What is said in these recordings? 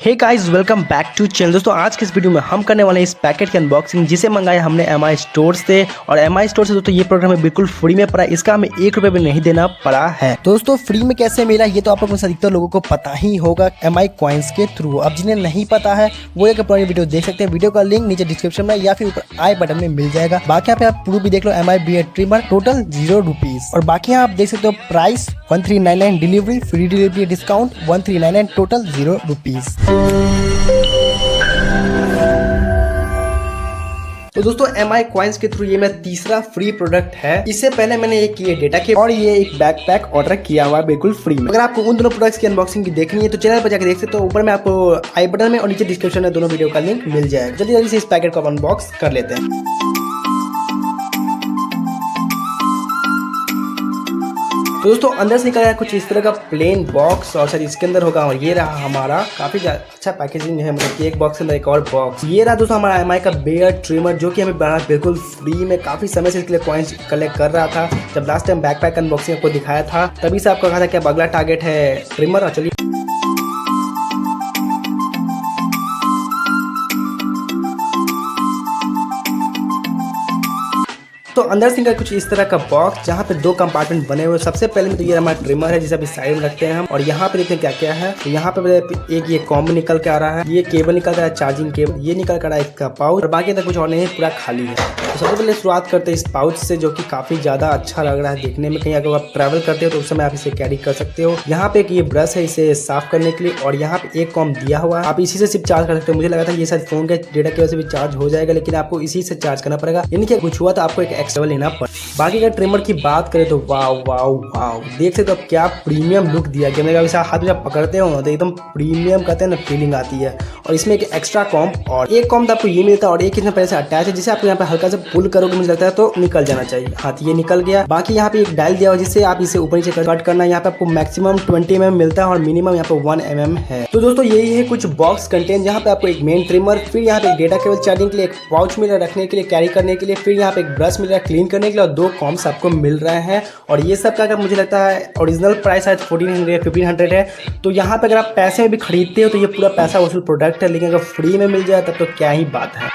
Hey guys, welcome back to channel. दोस्तों आज के इस वीडियो में हम करने वाले हैं इस पैकेट की अनबॉक्सिंग, जिसे मंगाया हमने एमआई स्टोर से। और एमआई स्टोर से दोस्तों ये प्रोडक्ट हमें बिल्कुल फ्री में पड़ा, इसका हमें 1 रुपये भी नहीं देना पड़ा है। दोस्तों फ्री में कैसे मिला ये तो आप लोगों में से अधिकतर लोगों को पता ही होगा, एमआई कॉइन्स के थ्रू। अब जिन्हें नहीं पता है वो एक पुरानी वीडियो देख सकते हैं। वीडियो का लिंक नीचे डिस्क्रिप्शन में या फिर ऊपर आई बटन में मिल जाएगा। बाकी यहाँ पे आप प्रूफ भी देख लो, Mi beard trimmer total 0 rupees. और बाकी यहाँ आप देख सकते हो price 1399, delivery free, delivery discount 1399, total 0 rupees. तो दोस्तों एमआई कॉइन्स के थ्रू ये मेरा तीसरा फ्री प्रोडक्ट है। इससे पहले मैंने एक ये डेटा के और ये एक बैकपैक ऑर्डर किया हुआ है बिल्कुल फ्री में। अगर आपको उन दोनों प्रोडक्ट्स की अनबॉक्सिंग की देखनी है तो चैनल पर जाकर देख सकते हो। ऊपर में आपको आई बटन में और नीचे डिस्क्रिप्शन में दोनों वीडियो का लिंक मिल जाएगा। जल्दी जल्दी से इस पैकेट को अनबॉक्स कर लेते हैं। तो दोस्तों अंदर से निकला है कुछ इस तरह का प्लेन बॉक्स और शायद इसके अंदर होगा। और ये रहा हमारा काफी अच्छा पैकेजिंग है, मतलब कि एक बॉक्स के अंदर एक और बॉक्स। ये रहा दोस्तों हमारा एमआई का बियर्ड ट्रिमर, जो कि हमें बनाना बिल्कुल फ्री में। काफी समय से इसके लिए कॉइन्स कलेक्ट कर रहा था। जब लास्ट टाइम बैकपैक अनबॉक्सिंग आपको दिखाया था तभी से आपको कहा था कि अब अगला टारगेट है ट्रिमर। और चलिए तो अंदर से कुछ इस तरह का बॉक्स, जहाँ पे 2 कंपार्टमेंट बने हुए। सबसे पहले में तो ये हमारा ट्रिमर है जिसे अभी साइड में रखते हैं हम। और यहाँ पे देखते हैं क्या क्या है। तो यहाँ पे एक ये कॉम्ब निकल के आ रहा है, ये केबल निकल रहा है, चार्जिंग केबल, ये निकल कर आ रहा है इसका पाउच। और बाकी तक कुछ और नहीं है, पूरा खाली है। तो सबसे पहले शुरुआत करते हैं इस पाउच से, जो कि काफी ज्यादा अच्छा लग रहा है देखने में। कहीं अगर आप ट्रैवल करते हो तो उस समय आप इसे कैरी कर सकते हो। यहाँ पे एक ये ब्रश है इसे साफ करने के लिए। और यहाँ पे एक कॉम्ब दिया हुआ है, आप इसी से सिर्फ चार्ज कर सकते हो। मुझे लगा था ये शायद फोन के डेटा की वजह से भी चार्ज हो जाएगा, लेकिन आपको इसी से चार्ज करना पड़ेगा। यानी कि कुछ हुआ तो आपको एक एक्स्ट्रा लेना पड़ेगा। बाकी अगर ट्रिमर की बात करें तो वाव वाव वाव, देख सकते हो तो क्या प्रीमियम लुक दिया गया। मेरे हाथ में जब पकड़ते हो तो एकदम प्रीमियम कहते हैं ना, फीलिंग आती है। और इसमें एक एक्स्ट्रा कॉम्ब और एक कॉम्ब आपको ये मिलता है और एक इसमें पहले से अटैच है, जिसे आपको यहाँ पे हल्का से पुल करोगे मुझे लगता है तो निकल जाना चाहिए। हाँ ये निकल गया। बाकी यहाँ पे एक डायल दिया हुआ जिससे आप इसे ऊपर नीचे कट करना है। यहाँ पे आपको मैक्सिमम 20 mm मिलता है और मिनिमम यहाँ पे 1 mm है। तो दोस्तों यही है कुछ बॉक्स कंटेंट, जहाँ पे आपको एक मेन ट्रिमर, फिर यहाँ पे एक डेटा केबल चार्जिंग के लिए, एक पाउच मिल रहा है रखने के लिए, कैरी करने के लिए, फिर यहाँ पे एक ब्रश मिल रहा है क्लीन करने के लिए, और 2 कॉम्ब्स आपको मिल रहे हैं। और ये सब का मुझे लगता है ओरिजिनल प्राइस शायद 1400-1500 है। तो यहाँ पे अगर आप पैसे में भी खरीदते हो तो ये पूरा पैसा वसूल प्रोडक्ट है, लेकिन अगर फ्री में मिल जाए तब तो क्या ही बात है।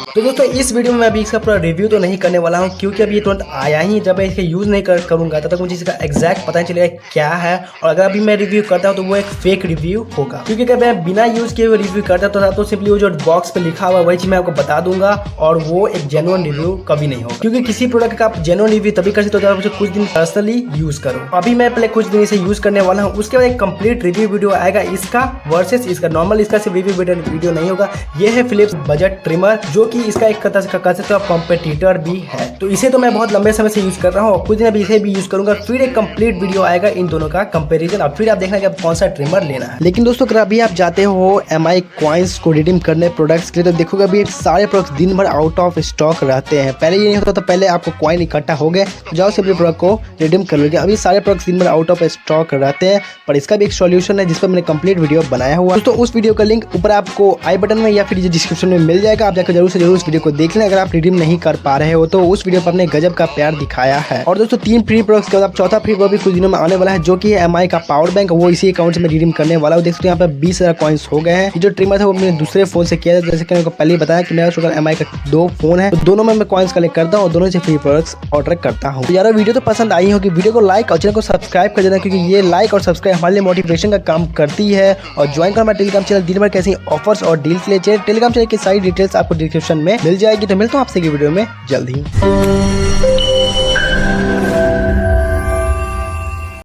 तो दोस्तों इस वीडियो में मैं अभी इसका पूरा रिव्यू तो नहीं करने वाला हूँ, क्योंकि अभी ये तुरंत आया ही। जब मैं इसका यूज नहीं करूंगा तब तक मुझे इसका एग्जैक्ट पता नहीं चलेगा क्या है। और अगर अभी मैं रिव्यू करता हूँ तो वो एक फेक रिव्यू होगा, क्योंकि अगर मैं बिना यूज किए हुए रिव्यू करता तो सिंपली वो जो बॉक्स पे लिखा हुआ वही चीज मैं आपको बता दूंगा, और वो एक जेन्युइन रिव्यू कभी नहीं होगा। क्योंकि किसी प्रोडक्ट का आप जेन्युइन रिव्यू तभी कर सकते हो जब कुछ दिन पर्सनली यूज करो। अभी मैं पहले कुछ दिन इसे यूज करने वाला हूँ, उसके बाद एक कंप्लीट रिव्यू वीडियो आएगा इसका वर्सेस इसका। नॉर्मल इसका सिर्फ रिव्यू वीडियो नहीं होगा। ये है फिलिप्स बजट ट्रिमर, जो कि इसका एक कह सकते हो कॉम्पिटिटर भी है। तो इसे तो मैं बहुत लंबे समय से यूज कर रहा हूँ और कुछ दिन अभी इसे भी यूज करूंगा। फिर एक कंप्लीट वीडियो आएगा इन दोनों का कंपैरिजन, और फिर आप देखना कि आप कौन सा ट्रिमर लेना है। लेकिन दोस्तों अगर अभी आप जाते हो एमआई कॉइन्स को रिडीम करने प्रोडक्ट्स के लिए, तो देखोगे अभी सारे प्रोडक्ट्स दिन भर आउट ऑफ स्टॉक रहते हैं। पहले ये नहीं होता था, पहले आपको कॉइन इकट्ठा हो गए तो जाओ सिर्फ प्रोडक्ट को रिडीम कर लोगे। अभी सारे प्रोडक्ट्स दिन भर आउट ऑफ स्टॉक रहते हैं, पर इसका भी एक सॉल्यूशन है जिस पर मैंने कंप्लीट वीडियो बनाया हुआ है। दोस्तों उस वीडियो का लिंक ऊपर आपको आई बटन में या फिर डिस्क्रिप्शन में मिल जाएगा। आप जाकर जरूर से जरूर उस वीडियो को देख लें। अगर आप रिडीम नहीं कर पा रहे हो तो उस वीडियो पर अपने गजब का प्यार दिखाया है। और दोस्तों 3 फ्री प्रोडक्ट्स के बाद चौथा फ्री प्रोडक्ट कुछ दिनों में आने वाला है, जो कि है एमआई का पावर बैंक। वो इसी अकाउंट से मैं रिडीम करने वाला हूँ। देख सकते हैं यहाँ पे 20,000 कॉइन्स हो गए हैं। जो ट्रिमर था वो मैंने दूसरे फोन से किया था, जैसे कि मैंने पहले ही बताया कि मेरे पास एमआई का 2 फोन है, तो दोनों में मैं कॉइन्स कलेक्ट करता हूँ और दोनों से फ्री प्रोडक्ट्स ऑर्डर करता हूँ। तो यार वीडियो तो पसंद आई होगी, वीडियो को लाइक और चैनल को सब्सक्राइब कर देना, क्योंकि ये लाइक और सब्सक्राइब हमारे लिए मोटिवेशन का काम करती है। और ज्वाइन करना टेलीग्राम चैनल, दिन भर कैसे ऑफर्स और डील्स ले टेलीग्राम चैनल की सारी डिटेल्स आपको डिस्क्रिप्शन में मिल जाएगी। तो मिलता हूँ आपसे वीडियो में जल्द ही।